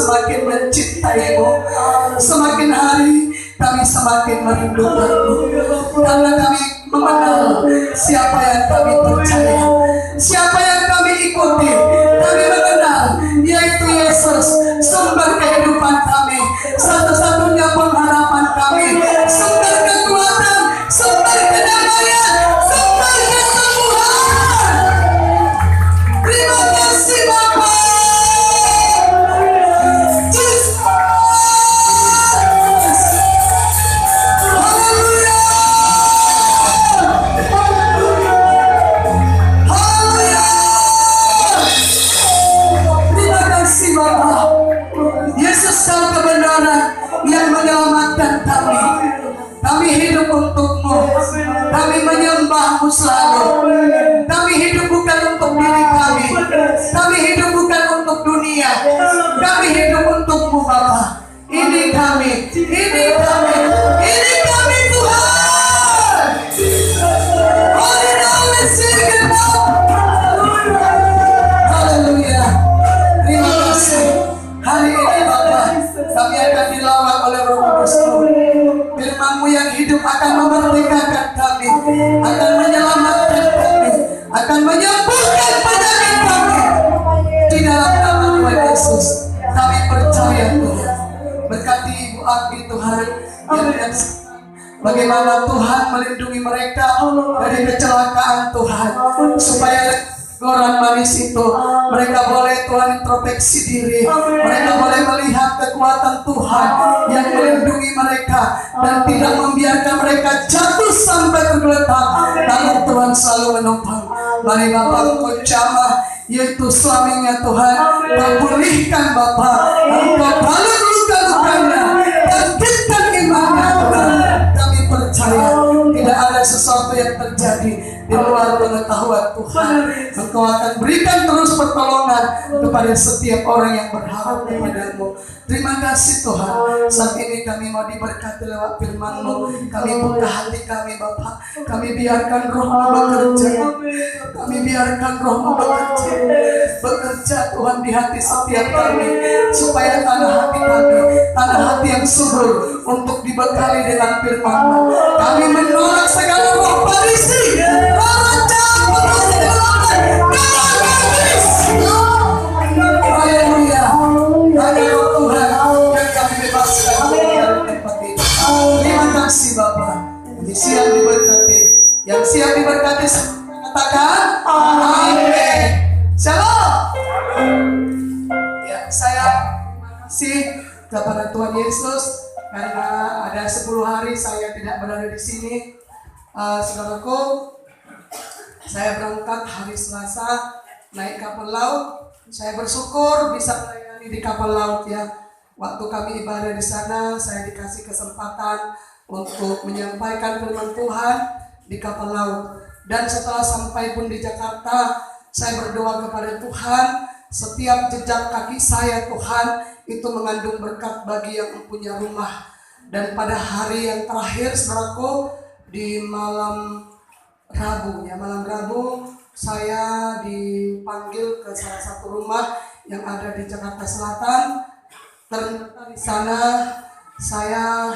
semakin mencintaimu. Semakin hari kami semakin merindukanmu, karena kami mengenal siapa yang kami percaya, siapa yang kami ikuti. Kami mengenal yaitu Yesus, sumber kehidupan kami, satu-satunya pengharapan kami, sumber kekuatan, sumber kedamaian, sumber kesembuhan. Terima kasih Bapa. Yesus kau kebenaran yang menyelamatkan kami. Kami hidup untukmu. Kami menyembahmu selalu. Kami hidup bukan untuk diri kami. Kami hidup bukan untuk dunia. Kami hidup untukmu Bapa. Ini kami. Ini kami. Ini kami Tuhan. Holy name is Haleluya. Terima kasih. Hari ini Bapa, kami akan dilawat oleh Roh Kudus-Mu. Firman-Mu yang hidup akan memerdekakan kami, akan menyelamatkan kami, akan menyembuhkan penyakit kami. Di dalam nama Tuhan Yesus, kami percaya Tuhan. Berkati Ibu Abi Tuhan yang menyaksikan bagaimana Tuhan melindungi mereka dari kecelakaan Tuhan, supaya orang manis itu mereka boleh Tuhan introspeksi diri, mereka boleh melihat kekuatan Tuhan yang melindungi mereka dan tidak membiarkan mereka jatuh sampai tergeletak, namun Tuhan selalu menopang. Mari Bapa Engkau jamah yaitu suaminya Tuhan, Kau pulihkan Bapa, Engkau balut luka-lukanya, bangkitkan imannya Tuhan. Kami percaya tidak ada sesuatu yang terjadi di luar pengetahuan Tuhan. Engkau akan berikan terus pertolongan kepada setiap orang yang berharap kepada-Mu. Terima kasih Tuhan. Saat ini kami mau diberkati lewat firman-Mu. Kami buka hati kami Bapa. Kami biarkan Roh-Mu bekerja. Kami biarkan Roh-Mu bekerja. Bekerja Tuhan di hati setiap kami, supaya tanah hati kami, tanah hati yang subur untuk dibekali dengan firman-Mu. Kami menolak segala roh Farisi, roh raja, haleluya. Hanya Roh Tuhan yang kami bebaskan dari tempat ini. Terima kasih Bapa. Yang siap diberkati, yang siap diberkati katakan amin. Shalom. Ya, saya terima kasih kepada Tuhan Yesus karena ada 10 hari saya tidak berada di sini. Saudaraku, saya berangkat hari Selasa naik kapal laut. Saya bersyukur bisa melayani di kapal laut ya. Waktu kami ibadah di sana, saya dikasih kesempatan untuk menyampaikan firman Tuhan di kapal laut. Dan setelah sampai pun di Jakarta, saya berdoa kepada Tuhan, setiap jejak kaki saya Tuhan itu mengandung berkat bagi yang mempunyai rumah. Dan pada hari yang terakhir saudaraku, di malam Rabu saya dipanggil ke salah satu rumah yang ada di Jakarta Selatan. Ternyata di sana saya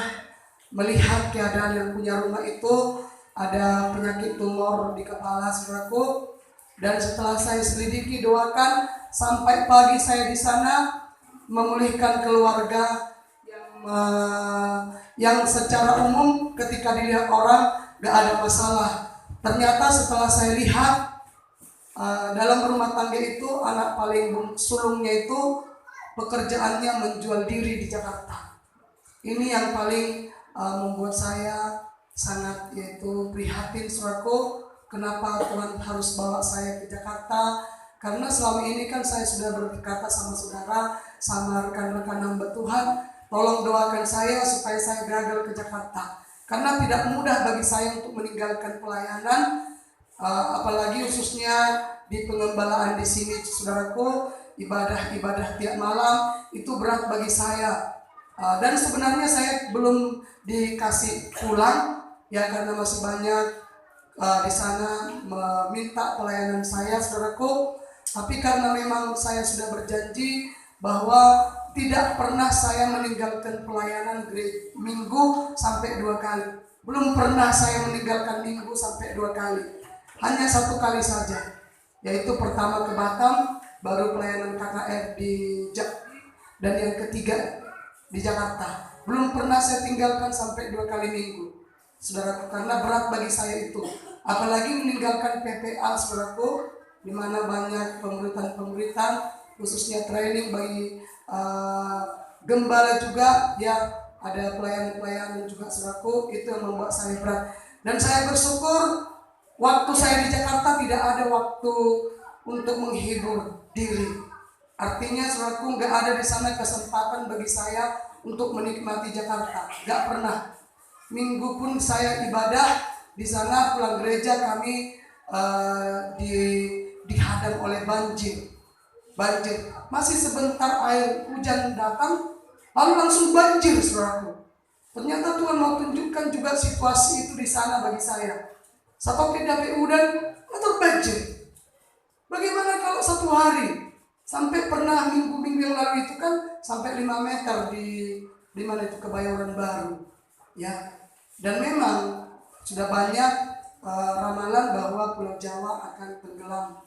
melihat keadaan yang punya rumah itu ada penyakit tumor di kepala saudaraku. Dan setelah saya selidiki, doakan, sampai pagi saya di sana memulihkan keluarga yang secara umum ketika dilihat orang gak ada masalah. Ternyata setelah saya lihat dalam rumah tangga itu anak paling sulungnya itu pekerjaannya menjual diri di Jakarta. Ini yang paling membuat saya sangat yaitu prihatin saudaraku. Kenapa Tuhan harus bawa saya ke Jakarta? Karena selama ini kan saya sudah berkata sama saudara, sama rekan-rekan hamba Tuhan, tolong doakan saya supaya saya gagal ke Jakarta. Karena tidak mudah bagi saya untuk meninggalkan pelayanan, apalagi khususnya di pengembalaan di sini, saudaraku, ibadah tiap malam itu berat bagi saya. Dan sebenarnya saya belum dikasih pulang, ya karena masih banyak di sana meminta pelayanan saya, saudaraku. Tapi karena memang saya sudah berjanji bahwa tidak pernah saya meninggalkan pelayanan gereja minggu sampai 2 kali. Belum pernah saya meninggalkan minggu sampai 2 kali. Hanya 1 kali saja. Yaitu pertama ke Batam, baru pelayanan KKR di Jakti, dan yang ketiga di Jakarta. Belum pernah saya tinggalkan sampai 2 kali minggu, saudaraku, karena berat bagi saya itu. Apalagi meninggalkan PPA, saudaraku, di mana banyak pemberitaan, khususnya training bagi gembala juga, ya ada pelayanan juga, saudaraku, itu yang membuat saya berat. Dan saya bersyukur waktu saya di Jakarta tidak ada waktu untuk menghibur diri. Artinya, saudaraku, nggak ada di sana kesempatan bagi saya untuk menikmati Jakarta. Nggak pernah. Minggu pun saya ibadah di sana, pulang gereja kami dihadang oleh banjir. Masih sebentar air hujan datang, lalu langsung banjir, saudaraku. Ternyata Tuhan mau tunjukkan juga situasi itu di sana bagi saya. Satu DPU dan terbanjir. Bagaimana kalau 1 hari? Sampai pernah minggu-minggu yang lalu itu kan sampai 5 meter di mana itu, Kebayoran Baru. Ya. Dan memang sudah banyak ramalan bahwa Pulau Jawa akan tenggelam.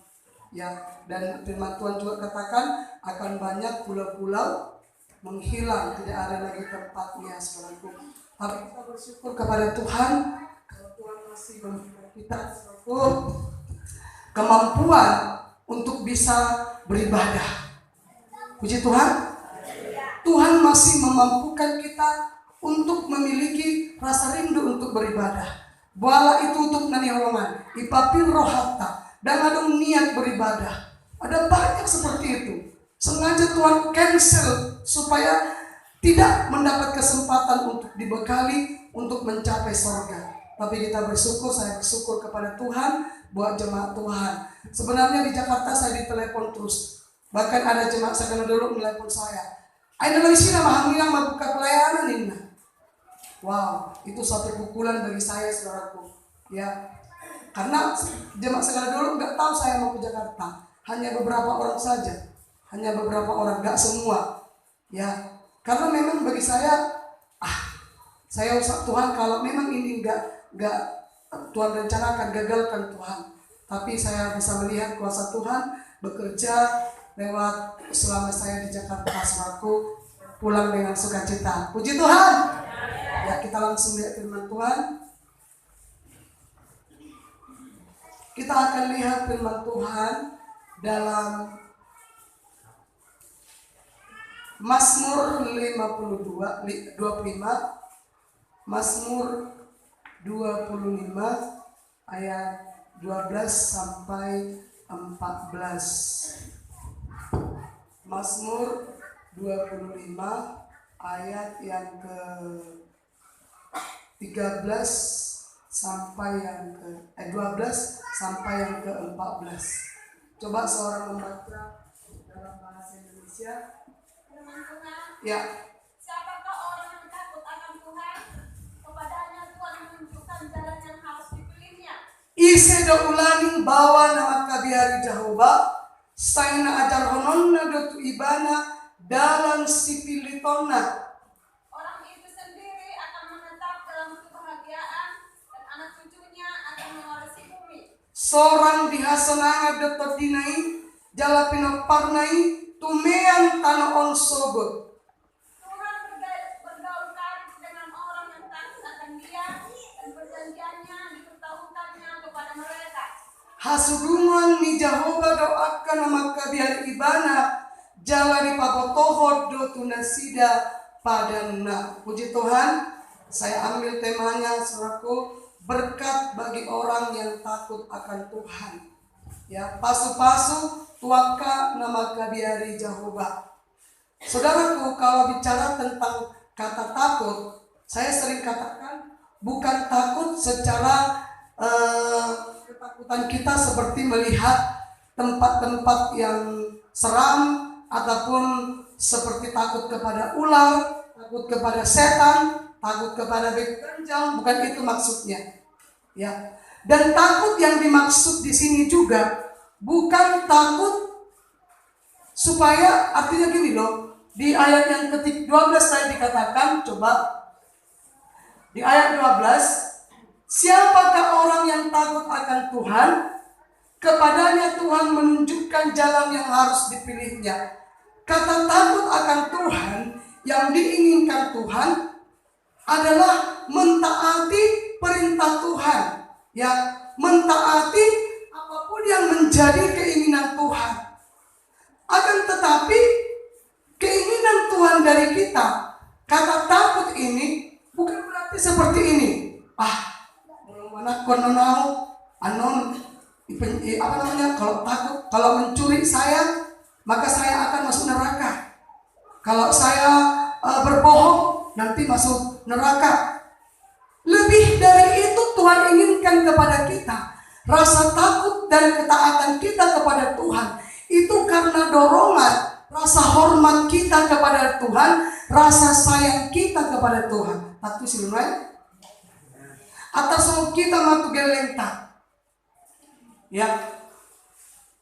Ya, dan firman Tuhan juga katakan akan banyak pulau-pulau menghilang, tidak ada lagi tempatnya, saudaraku. Tapi kita bersyukur kepada Tuhan kalau Tuhan masih memberikan kita, saudaraku, kemampuan untuk bisa beribadah. Puji Tuhan. Tuhan masih memampukan kita untuk memiliki rasa rindu untuk beribadah. Bala itu untuk naniholongan, ipapir rohata, dan ada niat beribadah. Ada banyak seperti itu. Sengaja Tuhan cancel supaya tidak mendapat kesempatan untuk dibekali untuk mencapai surga. Tapi kita bersyukur, saya bersyukur kepada Tuhan buat jemaat Tuhan. Sebenarnya di Jakarta saya ditelepon terus. Bahkan ada jemaat saya dulu menelepon saya. Aina lagi sih nama Hamilang membuka pelayanan ini. Wow, itu suatu pukulan bagi saya, saudaraku. Ya, karena jemaat segala dulu nggak tahu saya mau ke Jakarta. Hanya beberapa orang saja, hanya beberapa orang, nggak semua. Ya, karena memang bagi saya, saya usah Tuhan kalau memang ini nggak Tuhan rencanakan, gagalkan Tuhan. Tapi saya bisa melihat kuasa Tuhan bekerja lewat selama saya di Jakarta, selaku pulang dengan sukacita. Puji Tuhan. Ya, kita langsung lihat firman Tuhan. Kita akan lihat firman Tuhan dalam Mazmur 25, Mazmur 25 ayat 12 sampai 14. Mazmur 25 ayat yang ke 13 sampai yang ke 12 sampai yang ke 14. Coba seorang membaca dalam bahasa Indonesia. Ya. Siapakah orang yang takut akan Tuhan? Kepadanya Tuhan menunjukkan jalan yang harus dipilihnya. Ise do ulaning bawa nama kabihari Jehovah, saina ajar hononna do tu ibana dalam sipilitona. Orang itu sendiri akan menetap dalam kebahagiaan dan anak cucunya akan mewarisi bumi. Seorang dihasananga do todinai jalapino parnai tumean tanaon sobot. Tuhan bergaul karib dengan orang yang takut akan Dia dan perjanjiannya dipertaruhkannya kepada mereka. Hasudungan ni Jehovah doakan nama kabiar ibana jalani papotohod do tunasida padana. Puji Tuhan, saya ambil temanya selaku berkat bagi orang yang takut akan Tuhan. Ya, pasu-pasu tuaka nama kabiari Jehovah. Saudaraku, kalau bicara tentang kata takut, saya sering katakan bukan takut secara ketakutan kita seperti melihat tempat-tempat yang seram, ataupun seperti takut kepada ular, takut kepada setan, takut kepada begal, bukan itu maksudnya. Ya. Dan takut yang dimaksud di sini juga bukan takut supaya, artinya gini loh, Di ayat yang ke-12 tadi dikatakan, coba di ayat 12, siapakah orang yang takut akan Tuhan? Kepadanya Tuhan menunjukkan jalan yang harus dipilihnya. Kata takut akan Tuhan yang diinginkan Tuhan adalah mentaati perintah Tuhan, ya, mentaati apapun yang menjadi keinginan Tuhan. Akan tetapi keinginan Tuhan dari kita, kata takut ini bukan berarti seperti ini. Mana kononau anon apa namanya, kalau takut, kalau mencuri saya, maka saya akan masuk neraka. Kalau saya berbohong, nanti masuk neraka. Lebih dari itu Tuhan inginkan kepada kita. Rasa takut dan ketaatan kita kepada Tuhan itu karena dorongan, rasa hormat kita kepada Tuhan, rasa sayang kita kepada Tuhan. Tatu silunai atas kita matu gelenta. Ya,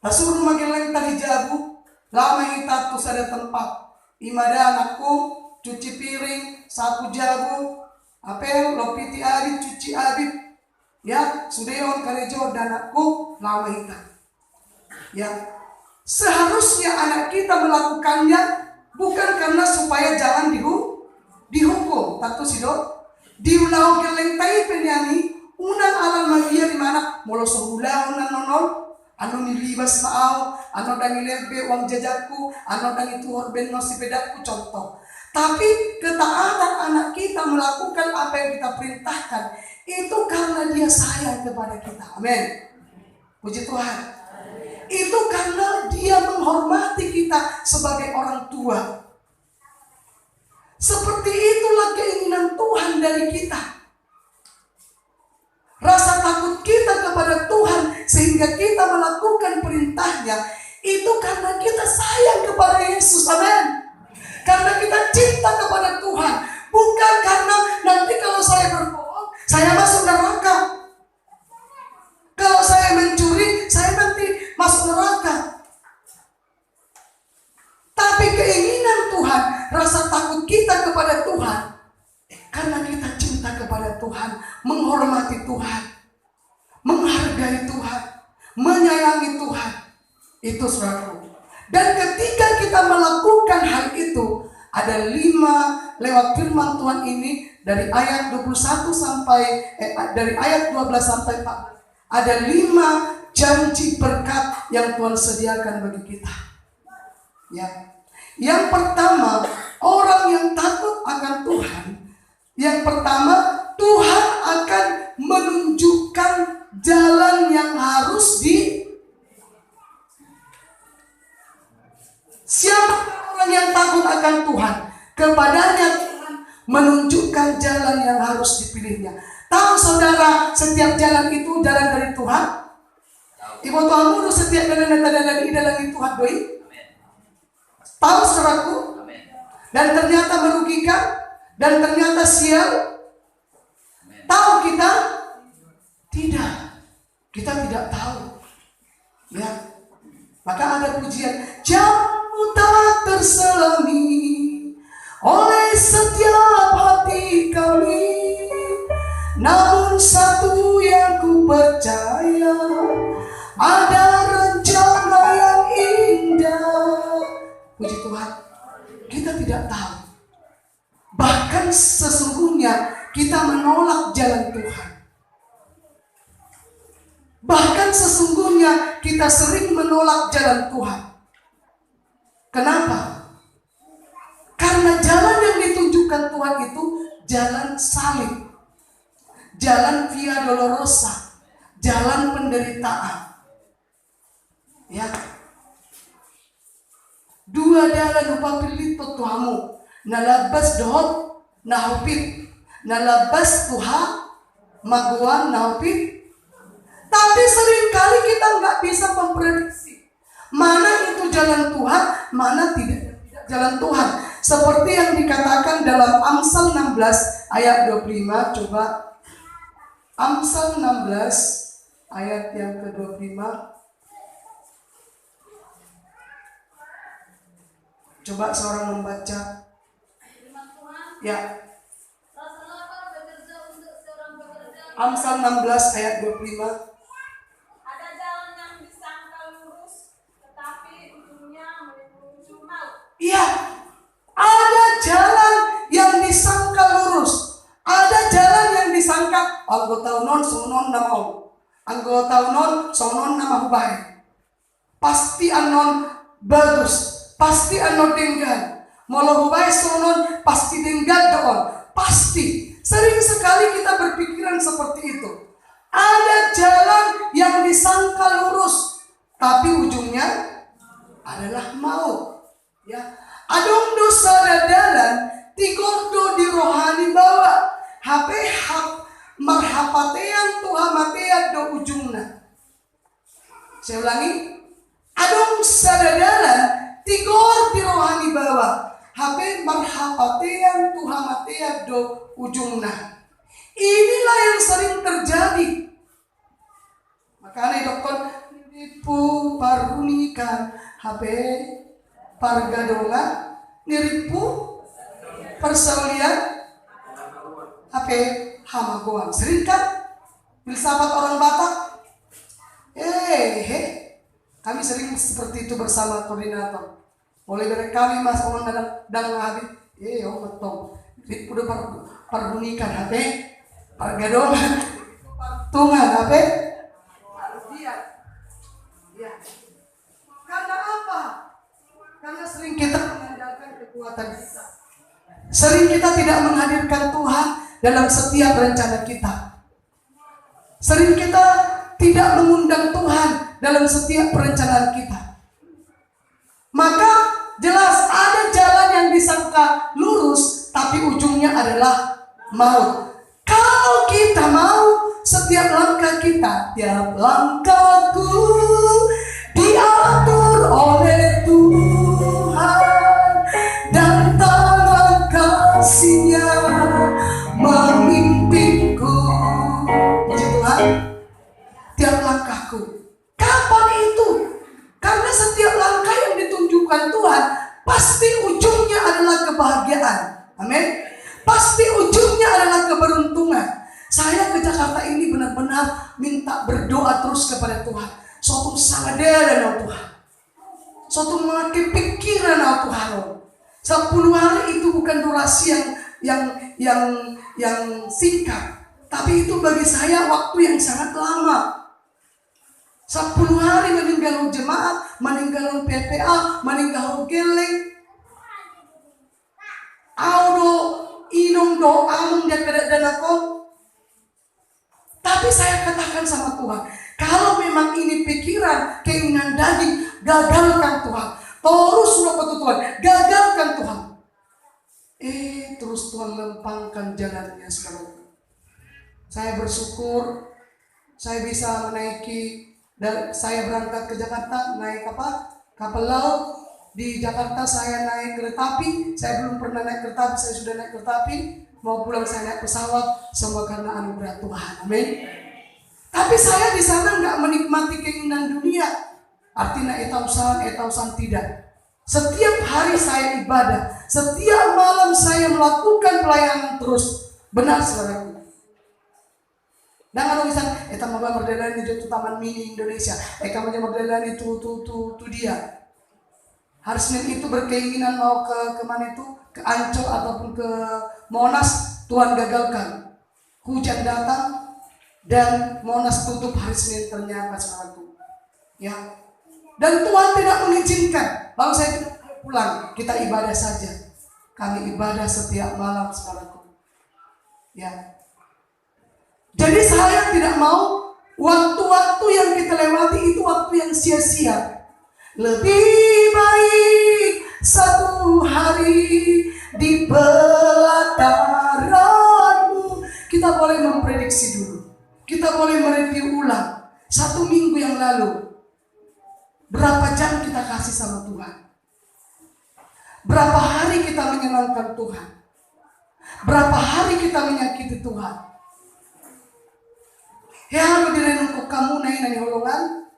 tasur mageleng tadi jabu, lama kita tuh ada tempat. Imada anakku cuci piring, sapu jabu, apel lopiti abit, cuci abit. Ya, sudeon karejo dan anakku lama kita. Ya, seharusnya anak kita melakukannya bukan karena supaya jangan dihukum. Tatu sido, diulau geleng tai penyani. Unang alam magia di mana molo sehulah unan nonol anu nilibas maau anu dangi lebe uang jajakku anu dangi tuhor ben si pedakku contoh. Tapi ketaatan anak kita melakukan apa yang kita perintahkan itu karena dia sayang kepada kita. Amin. Puji Tuhan. Itu karena dia menghormati kita sebagai orang tua. Seperti itulah keinginan Tuhan dari kita. Rasa takut kita kepada Tuhan sehingga kita melakukan perintahnya itu karena kita sayang kepada Yesus. Amin. Karena kita cinta kepada Tuhan, bukan karena nanti kalau saya berbohong saya masuk neraka, kalau saya mencuri saya nanti masuk neraka. Tapi keinginan Tuhan, rasa takut kita kepada Tuhan karena kita cinta kepada Tuhan, menghormati Tuhan, menghargai Tuhan, menyayangi Tuhan. Itu saudaraku. Dan ketika kita melakukan hal itu, ada 5 lewat firman Tuhan ini dari ayat 21 sampai dari ayat 12 sampai 14. Ada 5 janji berkat yang Tuhan sediakan bagi kita. Ya. Yang pertama, orang yang takut akan Tuhan, yang pertama, Tuhan akan menunjukkan jalan yang harus Siapa orang yang takut akan Tuhan? Kepadanya Tuhan menunjukkan jalan yang harus dipilihnya. Tahu saudara, setiap jalan itu jalan dari Tuhan? Ibu Tuhan mudah setiap jalan dari Tuhan doi? Tahu saudaraku? Dan ternyata merugikan? Dan ternyata sial? Tahu kita? Tidak. Kita tidak tahu. Ya. Maka ada pujian, jamu tak terselami oleh setiap hati kami. Namun satu yang ku percaya, ada rencana yang indah. Puji Tuhan, kita tidak tahu. Bahkan sesungguhnya kita menolak jalan Tuhan. Bahkan sesungguhnya kita sering menolak jalan Tuhan. Kenapa? Karena jalan yang ditunjukkan Tuhan itu jalan salib, jalan via dolorosa, jalan penderitaan. Ya. 2 jalan lupa pilih Tuhamu. Nalabas dohot nahupit, nalabas Tuhan maguan nahupit. Tapi seringkali kita nggak bisa memprediksi mana itu jalan Tuhan, mana tidak jalan Tuhan. Seperti yang dikatakan dalam Amsal 16 ayat 25. Coba Amsal 16 ayat yang ke-25. Coba seorang membaca. Firman Tuhan. Ya. Rasa lapar bekerja untuk seorang pekerja. Amsal 16 ayat 25. Ada jalan yang disangka lurus, tetapi ujungnya menuju maut. Iya. Ada jalan yang disangka lurus. Ada jalan yang disangka anggota non sonon na mau. Anggota non sonon na mahubay. Pasti anon bagus. Pasti anon denggan. Molo hubay sonon pasti denggan doon. Pasti. Sering sekali kita berpikiran seperti itu. Ada jalan yang disangka lurus, tapi ujungnya adalah maut. Ya. Adong dosa dadalan tigordo di rohani bawa. HP marhapatean Tuhan matean do ujungna. Saya ulangi. Adong sadadalan tigor di rohani bawa. HP marhapatean Tuhan matean do ujungna. Inilah yang sering terjadi. Makanya dokter nipu parunikan HP pargadonga niripu persaulian HP hamagoan. Sering kan filsafat orang Batak? Kami sering seperti itu bersama koordinator. Mulai dari kami mas on dan habis, betul. Udah parunikan HP pargadonga tungan HP. Ya. Karena apa? Karena sering kita mengandalkan kekuatan kita. Sering kita tidak menghadirkan Tuhan dalam setiap rencana kita. Sering kita tidak mengundang Tuhan dalam setiap perencanaan kita. Maka jelas ada jalan yang disangka lurus, tapi ujungnya adalah maut. Kalau kita mau setiap langkah kita, tiap langkahku diatur oleh Tuhan dan tangan kasih-Nya memimpinku. Puji Tuhan. Tiap langkahku. Kapan itu? Karena setiap langkah yang ditunjukkan Tuhan pasti ujungnya adalah kebahagiaan. Amin. Pasti ujungnya adalah keberuntungan. Saya ke Jakarta ini benar-benar minta berdoa terus kepada Tuhan. Suatu sadar Tuhan. Suatu memakai pikiran Tuhan. 10 hari itu bukan durasi yang singkat, tapi itu bagi saya waktu yang sangat lama. 10 hari meninggal jemaat, meninggal PPA, meninggal geleng. Audo inong doa menjaga dan aku. Tapi saya katakan sama Tuhan, kalau memang ini pikiran, keinginan daging, gagalkan Tuhan. Terus sudah Tuhan, gagalkan Tuhan. Terus Tuhan lempangkan jalannya sekarang. Saya bersyukur, saya bisa menaiki. Dan saya berangkat ke Jakarta naik kapal laut. Di Jakarta saya naik kereta api. Saya belum pernah naik kereta api, saya sudah naik kereta api. Mau pulang saya naik pesawat. Semua karena anugerah Tuhan. Amin. Tapi saya di sana nggak menikmati keinginan dunia. Artinya etausan tidak. Setiap hari saya ibadah. Setiap malam saya melakukan pelayanan terus. Benar saudaraku. Dan kalau misalnya, mau berdelan itu Taman Mini Indonesia, kamu berdelan itu dia. Hari Senin itu berkeinginan mau ke mana itu, ke Ancol ataupun ke Monas, Tuhan gagalkan. Hujan datang dan Monas tutup hari Senin ternyata saudaraku. Ya. Dan Tuhan tidak mengizinkan. Lalu saya pulang, kita ibadah saja. Kami ibadah setiap malam saudaraku. Ya. Jadi saya tidak mau waktu-waktu yang kita lewati itu waktu yang sia-sia. Lebih baik satu hari di pelataranmu. Kita boleh memprediksi dulu. Kita boleh mereview ulang. 1 minggu yang lalu, berapa jam kita kasih sama Tuhan? Berapa hari kita menyenangkan Tuhan? Berapa hari kita menyakiti Tuhan? Ya harus direnungkan kamu nani holongan.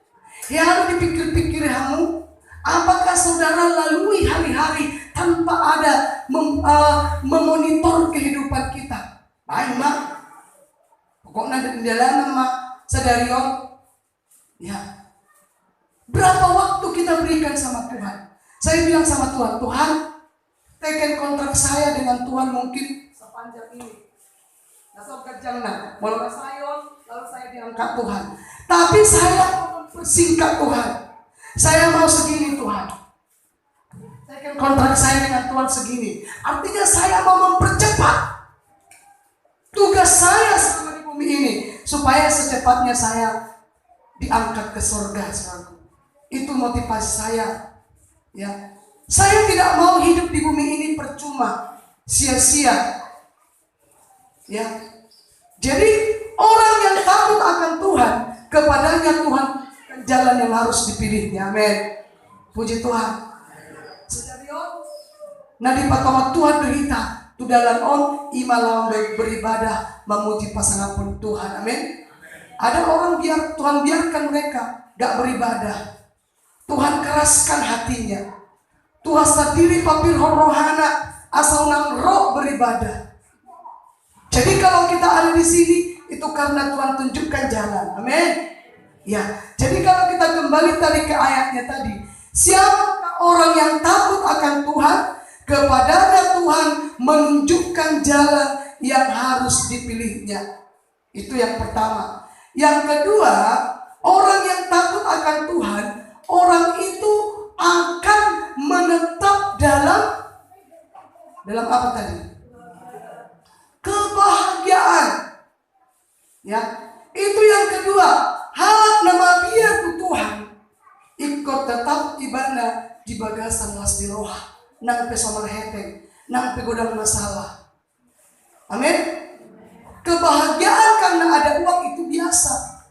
Ya harus dipikir-pikir kamu. Apakah saudara lalui hari-hari tanpa ada memonitor kehidupan kita. Baik mak, pokoknya di dalam mak sadarion. Ya, berapa waktu kita berikan sama Tuhan? Saya bilang sama Tuhan, Tuhan, teken kontrak saya dengan Tuhan mungkin sepanjang ini. Nasab kejangna, walau sayon, lalu saya diangkat Tuhan. Tapi saya mau mempersingkat Tuhan. Saya mau segini Tuhan. Teken kontrak saya dengan Tuhan segini. Artinya saya mau mempercepat tugas saya selama di bumi ini, supaya secepatnya saya diangkat ke surga, saudaraku. Itu motivasi saya. Ya, saya tidak mau hidup di bumi ini percuma, sia-sia. Ya, jadi orang yang takut akan Tuhan, kepadanya Tuhan jalan yang harus dipilihnya. Amin. Puji Tuhan. Sedarion, nadi patawat Tuhan berita, tudalan on imalam baik beribadah memuji pasangan pun Tuhan. Amin. Ada orang Tuhan biarkan mereka gak beribadah. Tuhan keraskan hatinya. Tuhan sendiri papir rohana asal nang roh beribadah. Jadi kalau kita ada di sini itu karena Tuhan tunjukkan jalan. Amin. Ya. Jadi kalau kita kembali tadi ke ayatnya tadi, siapa orang yang takut akan Tuhan, kepadanya Tuhan menunjukkan jalan yang harus dipilihnya. Itu yang pertama. Yang kedua, orang yang takut akan Tuhan, orang itu akan menetap dalam apa tadi? Kebahagiaan. Ya, itu yang kedua. Halak nama biar Tuhan ikut tetap ibadah di bagasan las di roh, nang pesomar heteng, nang pegodang masalah. Amin. Kebahagiaan karena ada uang itu biasa.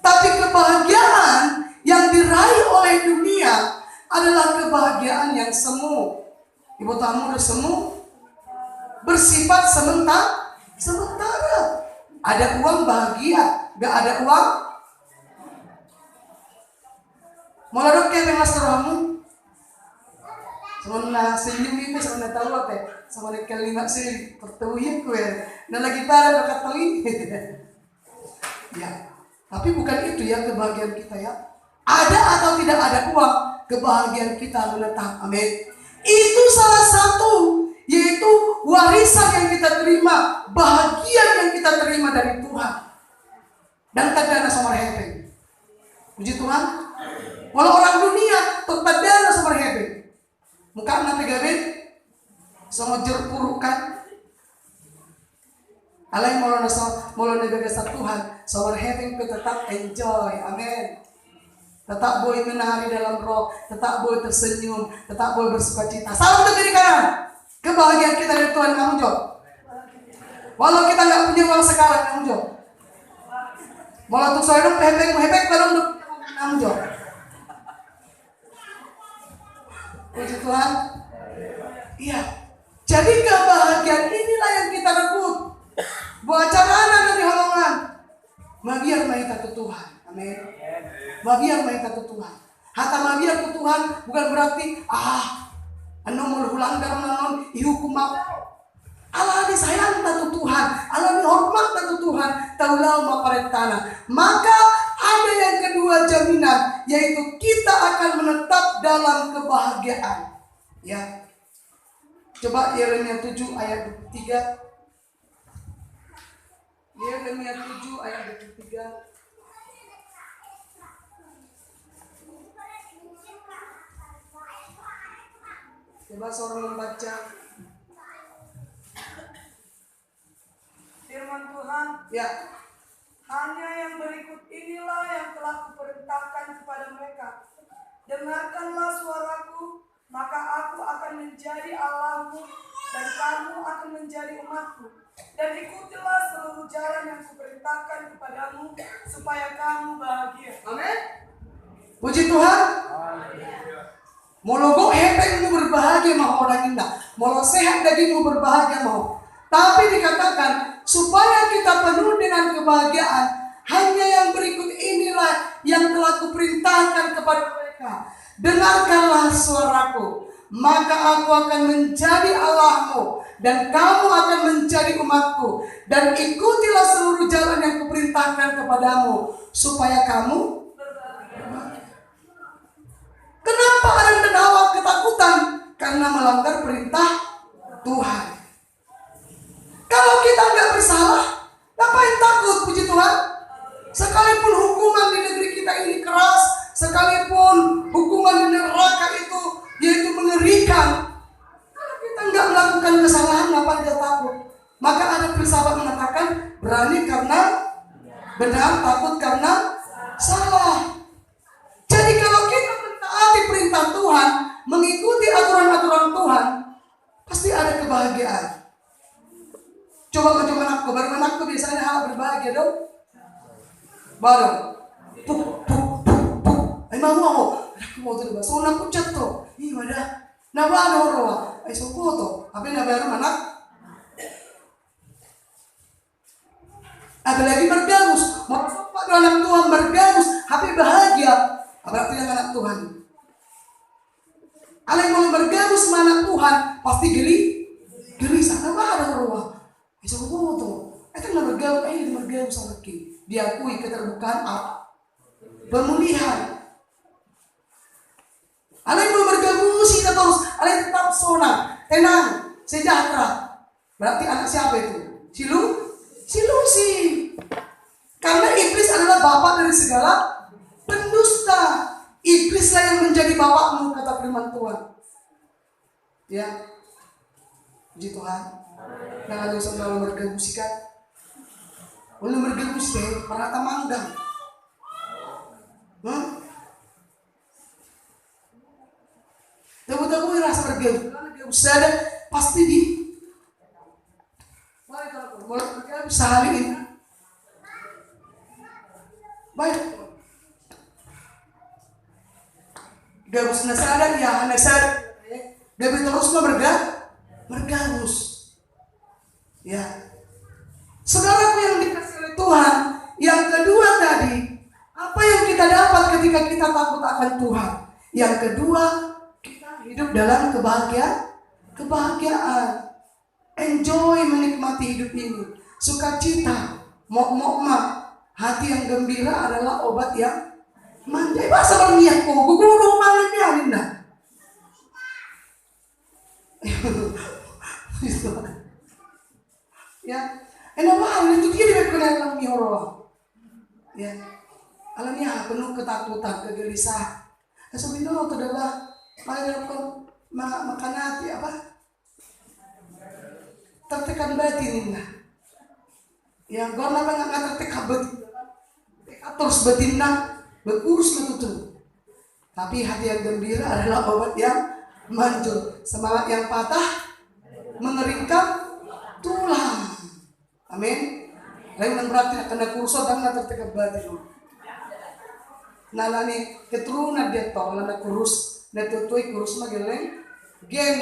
Tapi kebahagiaan yang diraih oleh dunia adalah kebahagiaan yang semu. Ibu tamu udah semu, bersifat sementara. Ada uang bahagia, gak ada uang. Mau ladok kayak pengas rohamu. Sama senyum itu sama tahu teh, sama kelima sih tertuhin kue. Dan lagi pada dekat teli. Ya, tapi bukan itu ya kebahagiaan kita ya. Ada atau tidak ada uang, kebahagiaan kita menetap. Amin. Itu salah satu, yaitu warisan yang kita terima, bahagia yang kita terima dari Tuhan. Dan tadana somar heaven. Puji Tuhan. Walau orang dunia tadana somar heaven. Muka nanti gabin, sama jerpurukan. Alai mau negara Tuhan, somar heaven tetap enjoy. Amin. Tetap boleh menari dalam roh, tetap boleh tersenyum, tetap boleh bersukacita. Salam untuk diri kanan. Kebahagiaan kita dari Tuhan, kamu jawab. Walau kita nggak punya uang sekarang, kamu jawab. Walau untuk saya dong, hepek, baru kamu jawab. Puji Tuhan. Iya. Jadi kebahagiaan inilah yang kita rebut. Buat carana dari holongan. Mabiar maita ke Tuhan. Amin. Mabiar maita ke Tuhan. Hatta mabiar ke Tuhan bukan berarti anu mau hulanggar nanon ihukum apa. Allah disayang tatu Tuhan, Allah dihormat tatu Tuhan, taulau maparentana. Maka ada yang kedua jaminan, yaitu kita akan menetap dalam kebahagiaan. Ya. Coba Yeremia 7 ayat 23. Yeremia 7 ayat 23. Coba seorang membaca. Firman Tuhan, Ya. hanya yang berikut inilah yang telah kuperintahkan kepada mereka. Dengarkanlah suaraku, maka aku akan menjadi Allahmu dan kamu akan menjadi umatku. Dan ikutilah seluruh jalan yang kuperintahkan kepadamu supaya kamu bahagia. Amin. Puji Tuhan. Mologo hepengmu berbahagia mau orang indah. Molo sehat dagingmu berbahagia mau. Tapi dikatakan supaya kita penuh dengan kebahagiaan, hanya yang berikut inilah yang telah kuperintahkan kepada mereka. Dengarkanlah suaraku, maka aku akan menjadi Allahmu dan kamu akan menjadi umatku, dan ikutilah seluruh jalan yang kuperintahkan kepadamu supaya kamu. Kenapa Adam dan Hawa ketakutan? Karena melanggar perintah Tuhan. Kalau kita nggak bersalah, ngapain takut, puji Tuhan? Sekalipun hukuman di negeri kita ini keras, sekalipun hukuman di neraka itu yaitu mengerikan, kalau kita nggak melakukan kesalahan, ngapain kita takut? Maka ada filsafat mengatakan berani karena benar, takut karena salah. Jadi kalau kita mentaati perintah Tuhan, mengikuti aturan-aturan Tuhan, pasti ada kebahagiaan. Coba macam anakku, baru anakku biasanya hal berbahagia dong. Baru puk. Mau aku mau tuh bahasa aku jatuh. Ih wadah, naba ada orang. Sokoto, apa yang baru anak? Apalagi bergamus, masuk pada anak Tuhan bergamus, tapi bahagia. Berarti dengan anak Tuhan. Kalau mau bergamus sama anak Tuhan, pasti gelisah. Naba ada orang. Sokoto, itu nggak bergamus sama kita. Diakui keterbukaan pemulihan. Ada yang belum bergabung kita terus, ada yang tetap sonang, tenang, sejahtera. Berarti anak siapa itu? Si Lucy. Karena iblis adalah bapak dari segala pendusta. Iblislah yang menjadi bapakmu, kata firman Tuhan. Ya, puji Tuhan. Nah, ada usah belum bergabung kan? Belum bergabung sih, perata manggang. Tahu-tahu rasa bergabung, sadar pasti di. Mari kalau boleh bergabung sehari ini. Baik. Gabus sadar ya, anak sadar. Gabus terus bergabus. Ya. Saudaraku yang dikasih oleh Tuhan, yang kedua tadi, apa yang kita dapat ketika kita takut akan Tuhan? Yang kedua, hidup dalam kebahagiaan. Enjoy menikmati hidup ini. Sukacita, mok-mok, hati yang gembira adalah obat yang manja. Bahasa berniat kok, guru mangan dia Linda. Ya, enak itu dia dibekali alam mihoro. Ya, alamnya penuh ketakutan, kegelisahan. Sebenarnya itu adalah makan hati apa? Tertekan batin lah. Yang gua nggak tertekan batin. Terus batin berurus betul. Tapi hati yang gembira adalah obat yang manjur. Semangat yang patah mengeringkan tulang. Amin. Lain berarti kena kurso dan nggak tertekan batin. Nalani keturunan dia tol nana kurus netutui kurus mageleng gen.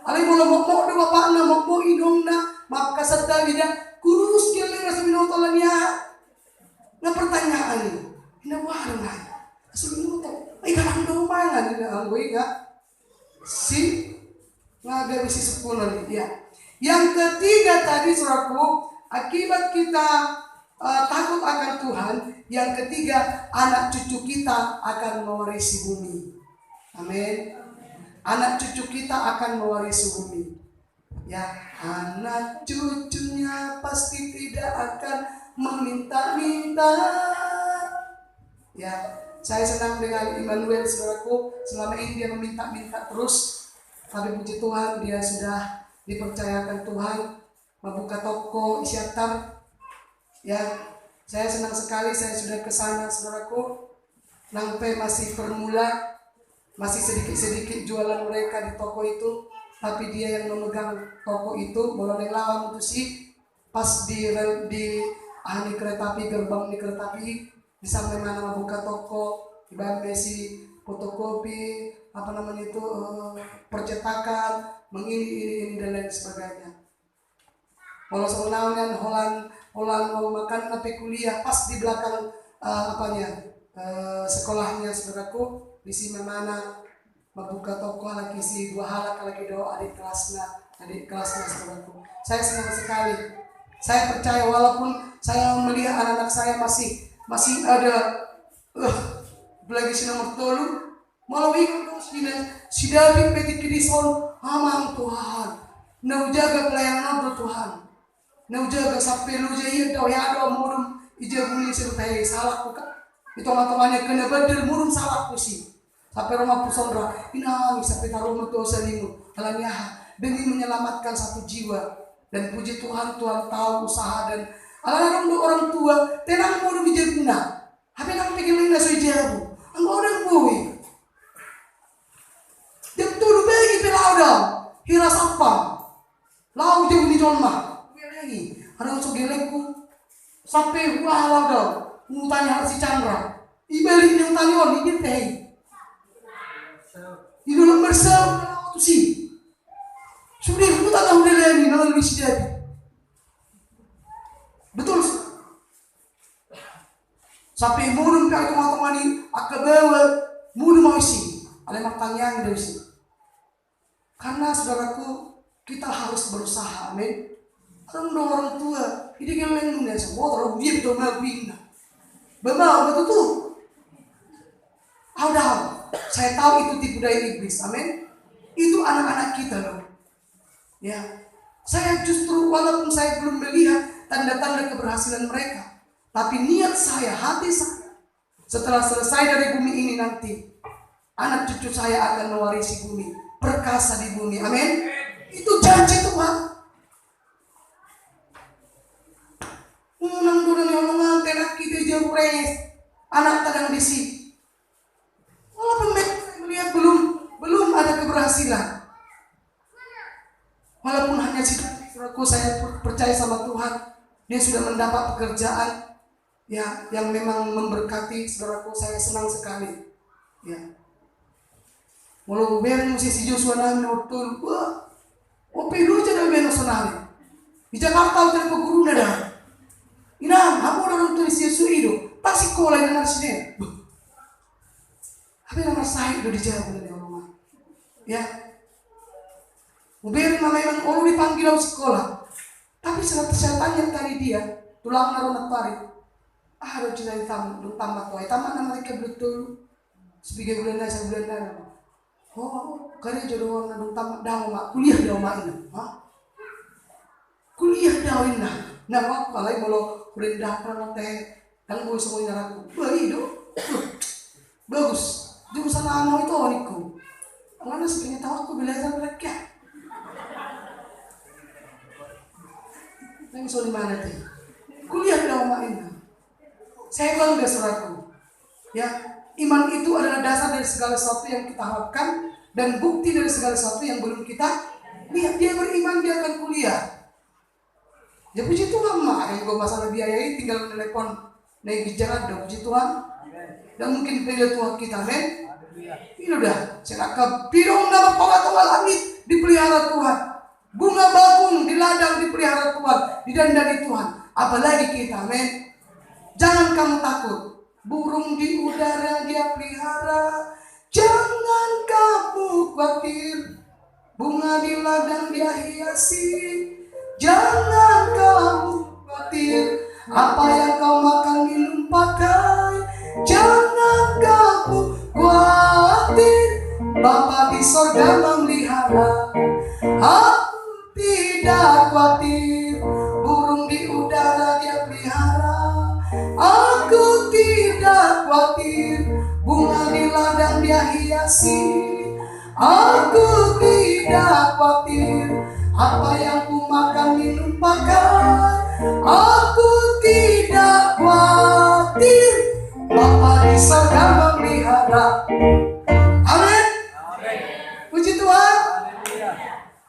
Ali mula mokmo de bapak na mokmo idong na mapkasat dami dia kurus geleng asa minotolan ya. Na pertanyaan ini. Ina warang na. Asa minoto. Ay kanang do mangan ina anggoy ga. Si ngaga bisi sepuluh ya. Yang ketiga tadi saudaraku, akibat kita takut akan Tuhan, yang ketiga anak cucu kita akan mewarisi bumi. Amin. Anak cucu kita akan mewarisi bumi. Ya, anak cucunya pasti tidak akan meminta-minta. Ya, saya senang dengan Immanuel saudaraku. Selama ini dia meminta-minta terus. Tapi puji Tuhan dia sudah dipercayakan Tuhan membuka toko isyatar. Ya, saya senang sekali saya sudah ke sana saudaraku. Sampai masih permula, masih sedikit-sedikit jualan mereka di toko itu, tapi dia yang memegang toko itu. Boleh yang lawan itu sih pas di ahli kereta api, gerbang di kereta api, di sampai mana membuka toko, di besi fotokopi, apa namanya itu percetakan, ini dan lain sebagainya. Kalau sebenarnya Holland mau makan tapi kuliah pas di belakang sekolahnya saudaraku di sini mana membuka toko lagi si dua halak lagi doa adik kelasnya saudaraku. Saya senang sekali. Saya percaya walaupun saya melihat anak-anak saya masih ada lagi si nomor tolu malah ikut si David petik kidison amang Tuhan. Nau jaga pelayanan Tuhan. Nau jaga sampai lu jahit tau ya ada murum ija bunyi sertai salah bukan. Itu teman-temannya kena bedel murum salah sih. Sampai rumah pusondra inang sampai taruh mertua selimu alanya demi menyelamatkan satu jiwa. Dan puji Tuhan, Tuhan tahu usaha dan anak-anak orang tua tenang mau bijak guna. Tapi nak pikir lina so jabu. Angkau orang bui. Dia tuh bagi pelau dah. Hiras apa? Lau jauh di jolma. Lagi. Ada so gelekku sampai wah lau dah. Mutanya harus si Chandra. Ibalik yang tanya on ini teh. Idola bersama tu si. Sudah aku tak tahu dia lagi nak lebih sedap. Betul. Sampai mulut kau teman-teman ini akan bawa mulut mau isi. Ada pertanyaan dari sini. Karena saudaraku kita harus berusaha, amin. Orang tua, ini kan yang dunia semua orang dia betul betul. Benar betul tu. Ada, saya tahu itu tipu daya iblis, amin. Itu anak-anak kita loh. Ya, saya justru walaupun saya belum melihat tanda-tanda keberhasilan mereka, tapi niat saya, hati saya, setelah selesai dari bumi ini nanti, anak cucu saya akan mewarisi bumi, perkasa di bumi, amin. Itu janji Tuhan. Nang duran yang tenak kita jauh res, anak tadang disi. Walaupun saya melihat belum ada keberhasilan. Walaupun hanya saudaraku saya percaya sama Tuhan, dia sudah mendapat pekerjaan ya yang memang memberkati saudaraku, saya senang sekali. Ya. Walau ben musisi Joshua nang betul, wah, opi lu jadi ben sonari. Di Jakarta udah ke guru dah. Inang, aku orang tulis Yesus itu, pasti sekolah yang sini. Apa nama saya udah dijawab oleh orang. Ya. Uber memang orang dipanggil ke sekolah. Tapi setelah saya tanya tadi dia, tulang naruh pari. Ada cerita tamu, tambah tuh. Tamu nama mereka betul. Sebagai bulan dah. Oh, karena jodoh orang tamu dah mak kuliah dah mak ini. Kuliah dah ini. Nah, mak kalau mau kuliah pernah teh, kan gue semua nyaraku. Baik do, bagus. Jurusan anak itu oniku. Karena sebenarnya tahu aku belajar mereka. Yang so di mana tuh? Kuliah dalam ini. Saya bangga saudaraku. Ya, iman itu adalah dasar dari segala sesuatu yang kita harapkan dan bukti dari segala sesuatu yang belum kita lihat. Dia beriman, dia akan kuliah. Ya puji Tuhan mak. Yang gue masalah biayai tinggal telepon naik bicara. Dah puji Tuhan. Dan mungkin pilih Tuhan kita, men. Ini udah. Seraka pirong nama toga langit dipelihara Tuhan. Bunga bakung di ladang dipelihara Tuhan, didandani Tuhan. Apalagi kita, men. Jangan kamu takut. Burung di udara dia pelihara. Jangan kamu khawatir. Bunga di ladang dia hiasi. Jangan kamu khawatir. Apa yang kau makan, minum, pakai. Jangan kamu khawatir. Bapa di sorga memelihara. Tidak khawatir, burung di udara dia pelihara. Aku tidak khawatir, bunga di ladang dia hiasi. Aku tidak khawatir, apa yang ku makan, minum, pakai. Aku tidak khawatir, Bapa di sorga memelihara. Amin. Puji Tuhan.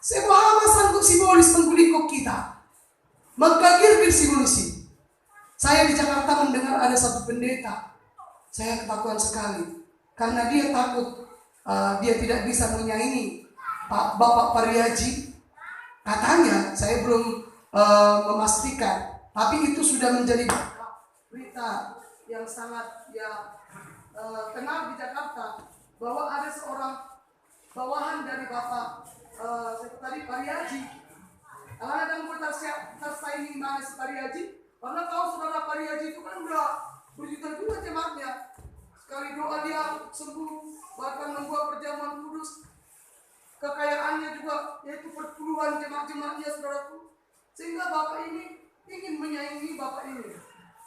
Sebuah sanggup simbolis mengguliko kita. Maka kira-kira simbolisi. Saya di Jakarta mendengar ada satu pendeta. Saya ketakutan sekali. Karena dia takut dia tidak bisa menyaingi Bapak Pariaji. Katanya, saya belum memastikan. Tapi itu sudah menjadi berita yang sangat kenal di Jakarta. Bahwa ada seorang bawahan dari Bapak Sekretari Pariaji. Kalau ada yang tersaingin mana si Pariaji, karena tahu saudara Pariaji itu kan udah berjuta-juta jemaatnya. Sekali doa dia sembuh, bahkan membuat perjamuan kudus. Kekayaannya juga yaitu perpuluhan jemaat-jemaatnya, saudaraku. Sehingga Bapak ini ingin menyaingi Bapak ini.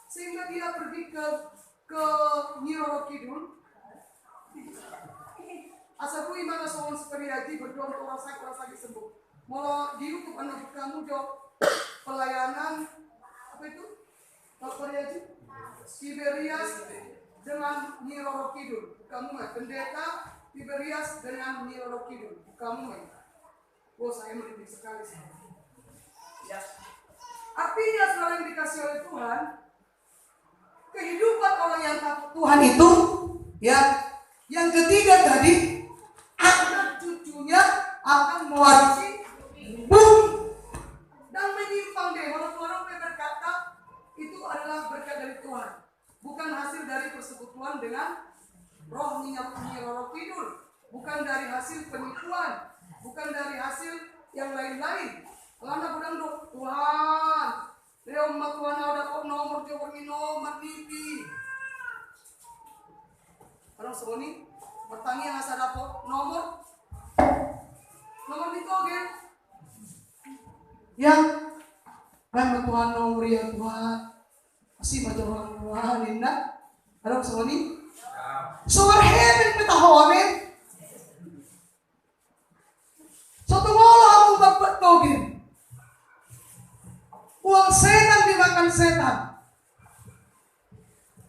Sehingga dia pergi ke Nyi Roro Kidul. Asa kui mana soal Pariaji berdoa untuk orang sakit sembuh. Mau di YouTube anak kamu jawab pelayanan apa itu? Pak Pariaji? Tiberias dengan Nyi Roro Kidul. Kamu mah pendeta Tiberias dengan Nyi Roro Kidul. Kamu mah. Oh, saya merinding sekali. Ya. Artinya saudara yang dikasih oleh Tuhan, kehidupan orang yang takut Tuhan itu, ya, yang ketiga tadi, anak cucunya akan mewarisi bumi dan menyimpang deh. Orang-orang berkata itu adalah berkat dari Tuhan, bukan hasil dari persekutuan dengan roh Nyi Roro Kidul, bukan dari hasil penipuan, bukan dari hasil yang lain-lain. Karena budang dok Tuhan, dia umat Tuhan ada kok nomor jawab nomor TV. Orang Sony bertanya yang asal dapat nomor itu oke. Yang kan Tuhan nomor ya Tuhan, masih baca orang Tuhan indah. Orang Sony, soal heaven kita hawamin. Satu malam aku dapat togel. Uang setan dimakan setan.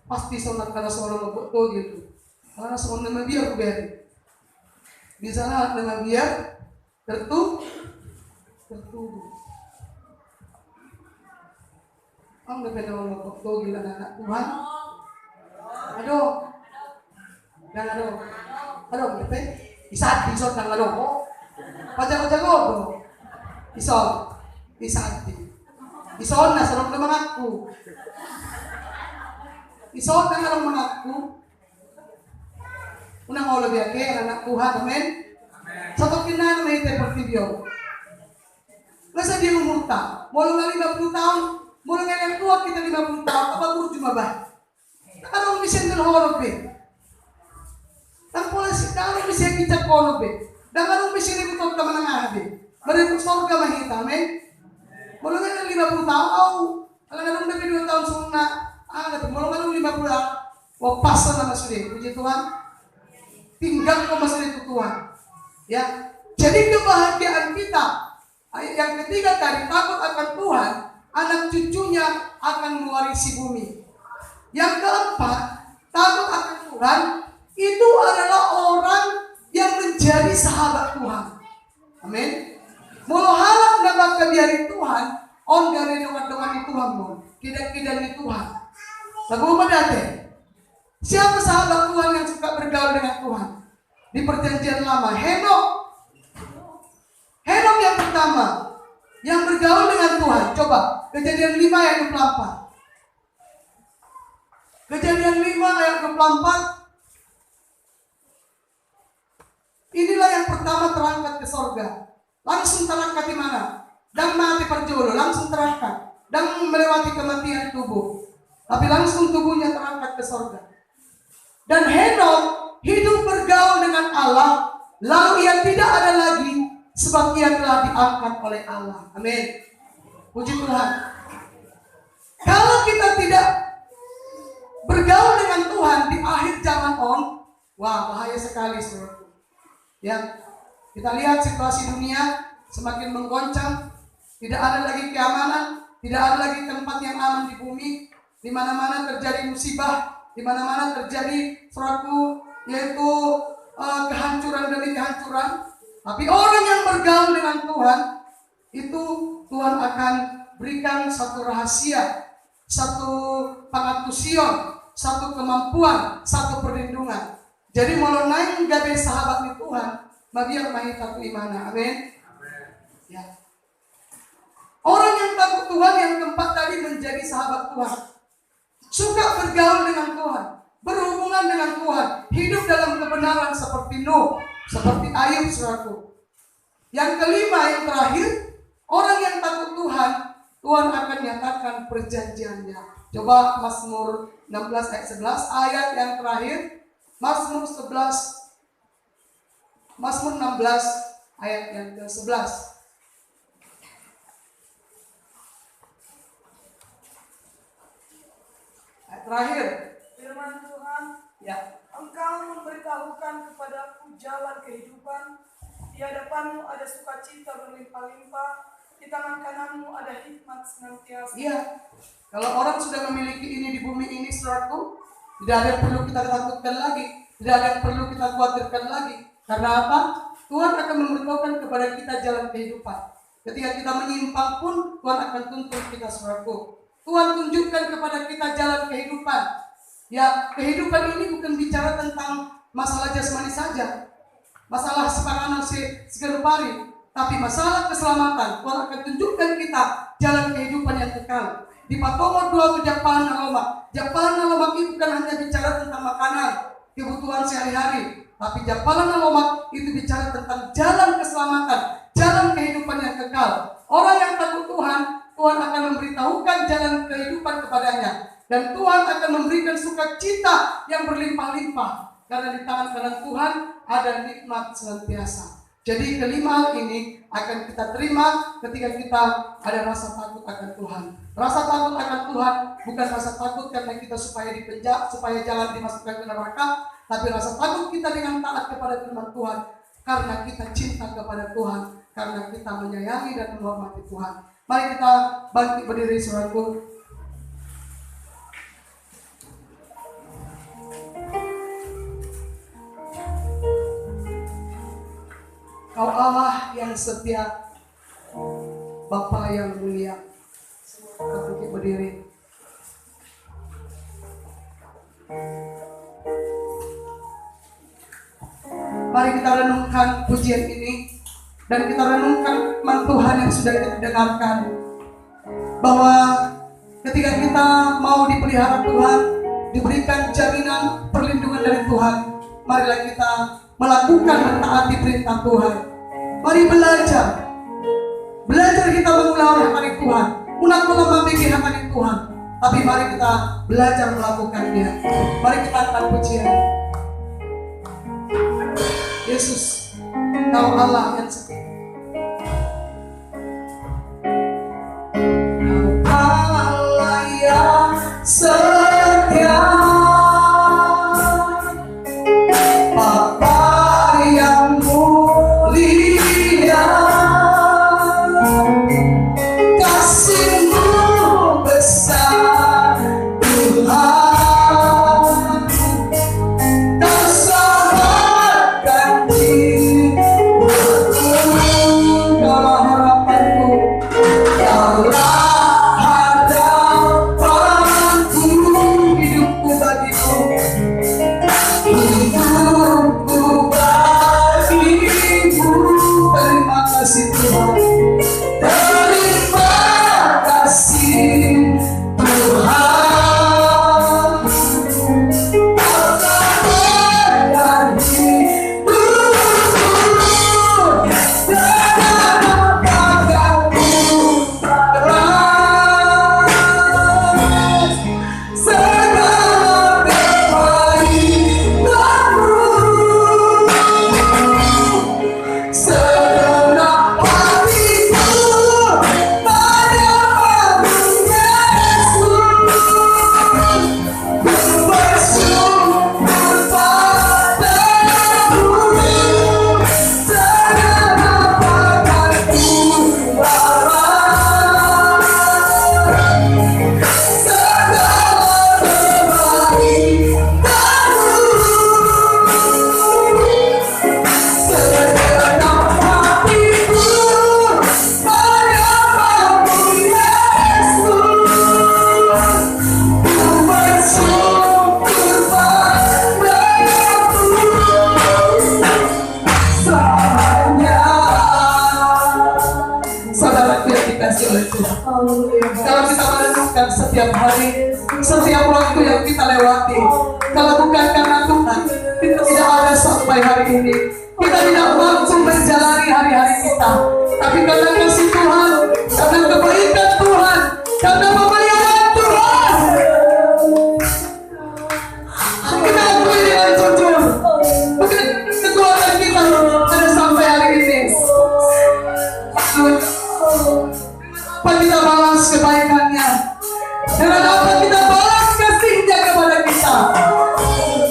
Pasti sonat karena seorang membuat gitu. Karena seorang nama biar beri. Di sana nama biar tertuduh. Ang dapat orang membuat gila anak Tuhan. Aduh. Dan aduh, dapat. Isat nang aduh. Pajago. Isat. Ison na sarap na mangakku. Ison na sarap mangakku. Unang ulo biyake, anak Tuhan, amen? Satu kinaan may interpertibyo. Nasa di umurta. Mula nga 50 tahun, mula nga ng tuwa kita 50 tahun, kapag urut jumabay. Nakarong misen ng horog be. Nakarong misen kita horog be. Nakarong misen ng utog ka manangaha be. Maripusor ka mahita, amen? Mula nga ng 50 tahun, alam nga nung 2 tahun suna, mula nga ng 50 tahun, wapasa na masuli. Puji Tuhan, tinggal ko masuli itu Tuhan. Ya, jadi kebahagiaan kita, yang ketiga tadi, takut akan Tuhan, anak cucunya akan mewarisi bumi. Yang keempat, takut akan Tuhan, itu adalah orang yang menjadi sahabat Tuhan. Amin. Mula halak na magkabiyarin Tuhan, on gari dengan ni Tuhan mo, kidak-kidak ni Tuhan. Lagu apa dati? Siapa sahabat Tuhan yang suka bergaul dengan Tuhan? Di perjanjian lama, Henok yang pertama, yang bergaul dengan Tuhan. Coba, Kejadian 5 ayat 24. Kejadian 5 ayat 24. Inilah yang pertama terangkat ke sorga. Langsung terangkat di mana? Dan mati perjolo, langsung terangkat. Dan melewati kematian tubuh. Tapi langsung tubuhnya terangkat ke sorga. Dan Henok hidup bergaul dengan Allah. Lalu ia tidak ada lagi, sebab ia telah diangkat oleh Allah. Amin. Puji Tuhan. Kalau kita tidak bergaul dengan Tuhan di akhir zaman wah bahaya sekali saudara. Ya, kita lihat situasi dunia semakin menggoncang, tidak ada lagi keamanan, tidak ada lagi tempat yang aman di bumi, di mana-mana terjadi musibah, di mana-mana terjadi suatu yaitu kehancuran demi kehancuran. Tapi orang yang bergaul dengan Tuhan, itu Tuhan akan berikan satu rahasia, satu pangatusion, satu kemampuan, satu perlindungan. Jadi mau naik gabe sahabat ni Tuhan, mabiar mahita tu imana. Amin. Ya. Orang yang takut Tuhan yang keempat tadi menjadi sahabat Tuhan. Suka bergaul dengan Tuhan, berhubungan dengan Tuhan, hidup dalam kebenaran seperti Nuh, Seperti Ayub, saudaraku. Yang kelima, yang terakhir, orang yang takut Tuhan, Tuhan akan nyatakan perjanjiannya. Coba Mazmur 16 ayat 11, ayat yang terakhir. Mazmur 16 ayat yang ke-11. Ayat terakhir. Firman Tuhan, Ya. Engkau memberitahukan kepadaku jalan kehidupan. Di hadapanmu ada sukacita berlimpah-limpah. Di tangan kananmu ada hikmat senantiasa. Iya. Kalau orang sudah memiliki ini di bumi ini, saudaraku, tidak ada yang perlu kita takutkan lagi, tidak ada yang perlu kita khawatirkan lagi. Karena apa? Tuhan akan memberitahukan kepada kita jalan kehidupan. Ketika kita menyimpang pun, Tuhan akan tuntun kita, saudaraku. Tuhan tunjukkan kepada kita jalan kehidupan. Ya, kehidupan ini bukan bicara tentang masalah jasmani saja, masalah sepanganan segerupari, tapi masalah keselamatan. Tuhan akan tunjukkan kita jalan kehidupan yang kekal. Di Patomo 2 Japalan Naloma. Japalan Naloma itu bukan hanya bicara tentang makanan, kebutuhan sehari-hari, tapi Japalan Naloma itu bicara tentang jalan keselamatan, jalan kehidupan yang kekal. Orang yang takut Tuhan, Tuhan akan memberitahukan jalan kehidupan kepadanya. Dan Tuhan akan memberikan sukacita yang berlimpah-limpah. Karena di tangan kanan Tuhan ada nikmat senantiasa. Jadi kelima hal ini akan kita terima ketika kita ada rasa takut akan Tuhan. Rasa takut akan Tuhan bukan rasa takut karena kita supaya dipenjara, supaya jangan dimasukkan ke neraka, tapi rasa takut kita dengan taat kepada firman Tuhan karena kita cinta kepada Tuhan, karena kita menyayangi dan menghormati Tuhan. Mari kita bangkit berdiri, saudaraku. Kau Allah yang setia, Bapa yang mulia. Kita berdiri. Mari kita renungkan pujian ini dan kita renungkan firman Tuhan yang sudah kita dengarkan, bahwa ketika kita mau dipelihara Tuhan, diberikan jaminan perlindungan dari Tuhan, marilah kita melakukan mentaati perintah Tuhan. Mari belajar kita mengulang hati Tuhan, unak-unak memiliki hati Tuhan. Tapi mari kita belajar melakukannya. Mari kita angkat pujian. Yesus, Kau Allah yang setia. Kau Allah yang setia. Kalau kita merenungkan setiap hari, setiap waktu yang kita lewati, kalau bukan karena Tuhan, kita tidak ada sampai hari ini. kita tidak mampu menjalani hari-hari kita. Tapi karena kasih Tuhan, karena kebaikan Tuhan, karena pemeliharaan Tuhan, kita akui dengan jujur. Mungkin kekuatan kita ada sampai hari ini. Apa kita balas kebaikannya? Dengan apa kita balas kasihnya kepada kita?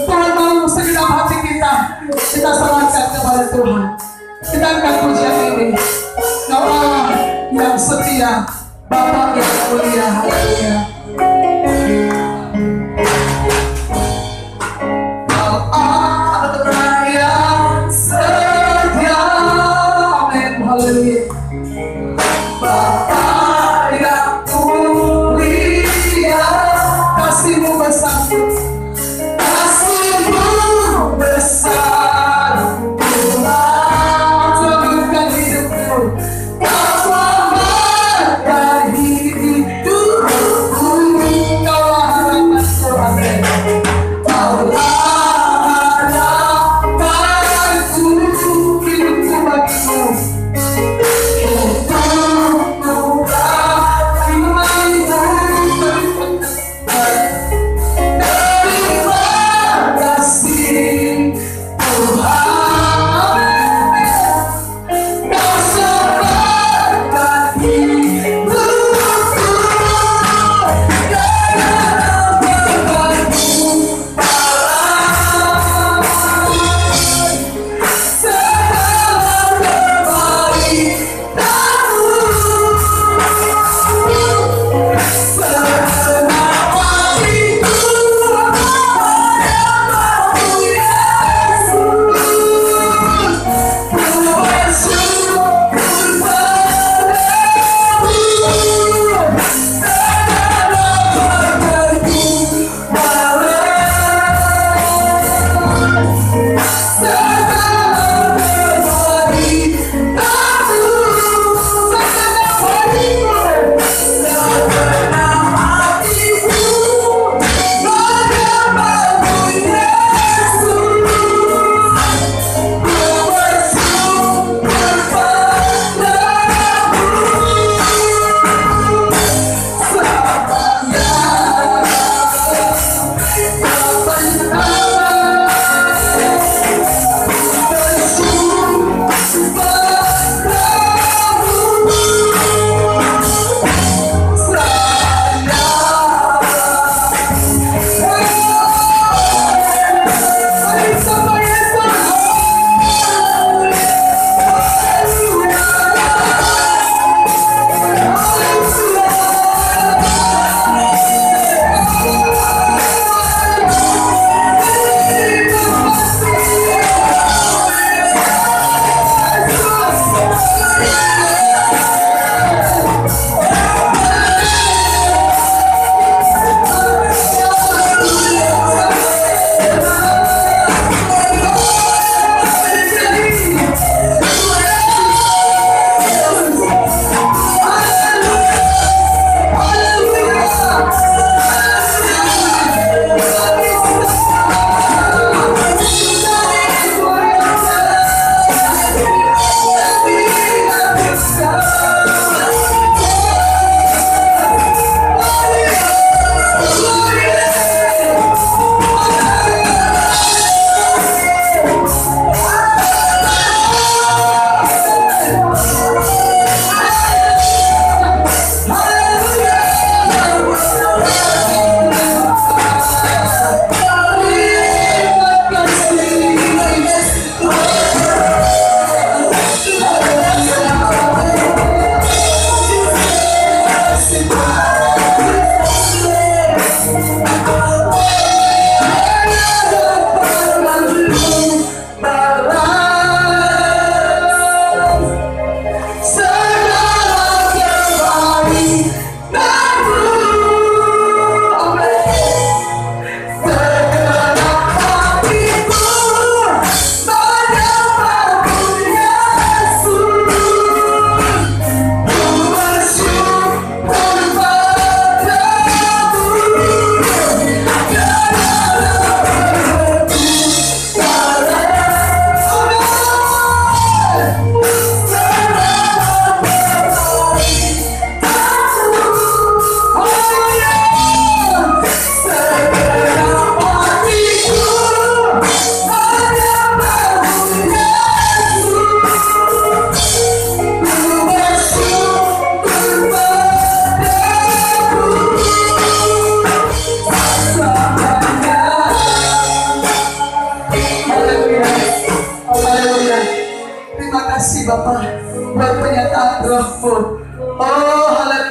Tuhan mau segenap hati kita serahkan kepada Tuhan. Kita angkat pujian ini. Kau Allah yang setia, Bapa yang mulia. Haleluya. Kau Allah yang setia. Amin. Haleluya. Bapa yang mulia, kasih-Mu besar, kasih-Mu besar, Tuhan selamatkan hidupku, Kau selamatkan hidupku, Kaulah harapanku, amin. Kaulah harapanku, hidupku bagimu.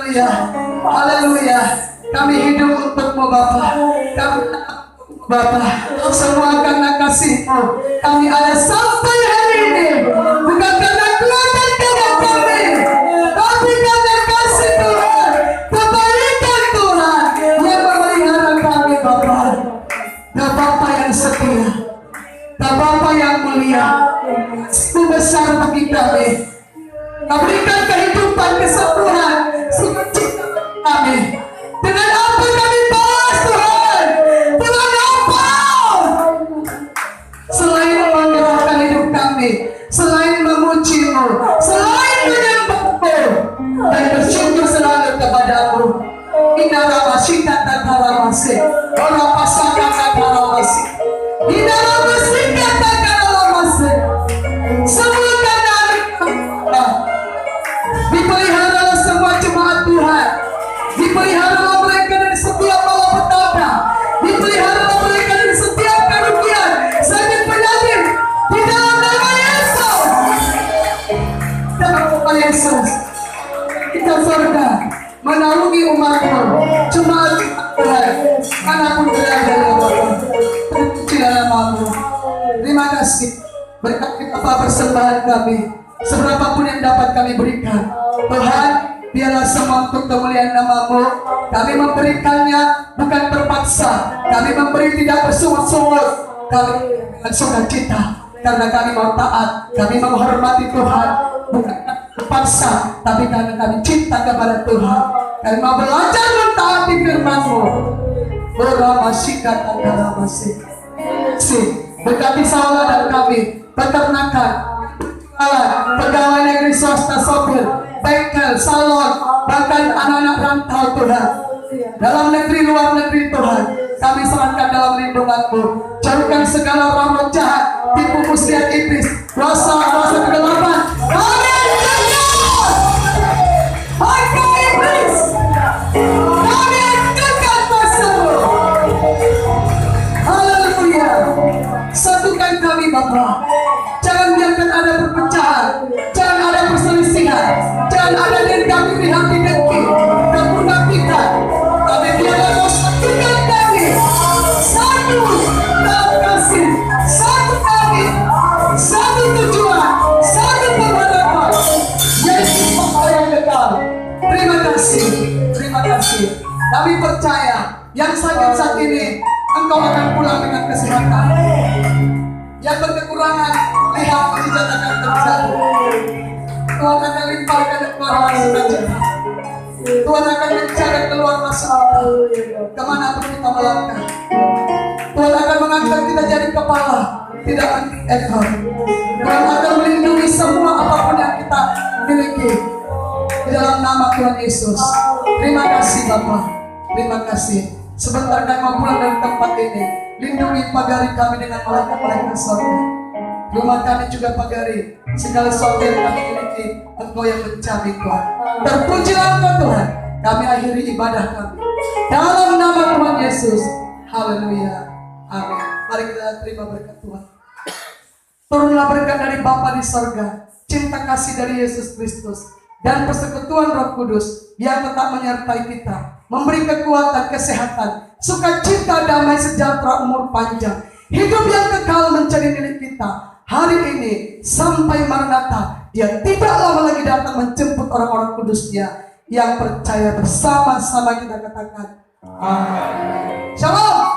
Haleluya. Haleluya. Kami hidup untukmu Bapa. Kami Bapa, semua karena kasih-Mu kami ada sampai hari ini. Bukan karena kuat dan karena kami, tapi karena kasih Tuhan, kebaikan Tuhan yang memelihara kami Bapa. Dan Bapa yang setia, dan Bapa yang mulia, Mu besar bagi kami. Kau berikan kehidupan, kesempurnaan, sukacita kami. Dengan apa kami balas Tuhan? Dengan apa? Selain menggerakkan hidup kami, selain memuji-Mu, selain menyembah-Mu, dan bersyukur selalu kepada-Mu. Inaramasika tataramasi, orapasaka tataramasi, inaramasika tataramasi. Semua karena dipelihara semua jemaat Tuhan, dipelihara mereka dari setiap malapetaka, dipelihara mereka dari setiap kerugian, sakit penyakit di dalam nama Yesus. Dalam nama Yesus, kita surga menaungi umat-Mu, jemaat Tuhan, manapun berada ya Bapa. Terpuji nama-Mu. Terima kasih berkati apa persembahan kami, seberapapun yang dapat kami berikan. Tuhan, biarlah semua untuk kemuliaan nama-Mu. Kami memberikannya bukan terpaksa, kami memberi tidak bersungut-sungut, kami dengan sukacita, karena kami mau taat, kami menghormati Tuhan, bukan terpaksa, tapi karena kami cinta kepada Tuhan. Kami mau belajar mentaati firman-Mu. Berkati saudara dan kami, peternakan, pegawai negeri swasta, sopir, bengkel, salon, bahkan anak-anak rantau Tuhan, dalam negeri luar negeri Tuhan, kami serahkan dalam lindungan-Mu. Jauhkan segala roh jahat, tipu muslihat iblis, kuasa kegelapan. Kami hancurkan, harga iblis. Kami hancurkan kuasa-Mu. Haleluya. Satukan kami Bapa. Jangan biarkan ada perpecahan, jangan ada perselisihan, jangan ada dendam iri hati dengki, kemunafikan. Tapi biarlah Kau satukan kami, satu dalam kasih, satu kami, satu tujuan, satu pengharapan, yaitu Bapa yang kekal. Terima kasih, terima kasih. Kami percaya yang sakit saat ini Engkau akan pulang dengan kesehatan. Yang berkekurangan, lihat mujizat akan terjadi. Tuhan akan limpahkan keluar sukacita. Tuhan akan mencari keluar masuk kita, kemana pun kita melangkah. Tuhan akan mengangkat kita jadi kepala, tidak ekor. Tuhan akan melindungi semua apapun yang kita miliki di dalam nama Tuhan Yesus. Terima kasih Bapa, terima kasih. Sebentar kami mau pulang dari tempat ini, lindungi pagari kami dengan malaikat-malaikat surga. Rumah kami juga pagari, segala sesuatu yang kami miliki, Engkau yang menjamin Tuhan. Terpujilah Engkau Tuhan. Kami akhiri ibadah kami dalam nama Tuhan Yesus. Haleluya, amin. Mari kita terima berkat Tuhan. Turunlah berkat dari Bapa di surga, cinta kasih dari Yesus Kristus, dan persekutuan Roh Kudus yang tetap menyertai kita, memberi kekuatan, kesehatan, sukacita, damai sejahtera, umur panjang, hidup yang kekal menjadi milik kita hari ini sampai Maranatha. Dia tidak lama lagi datang menjemput orang-orang kudusnya yang percaya. Bersama-sama kita katakan amin. Shalom.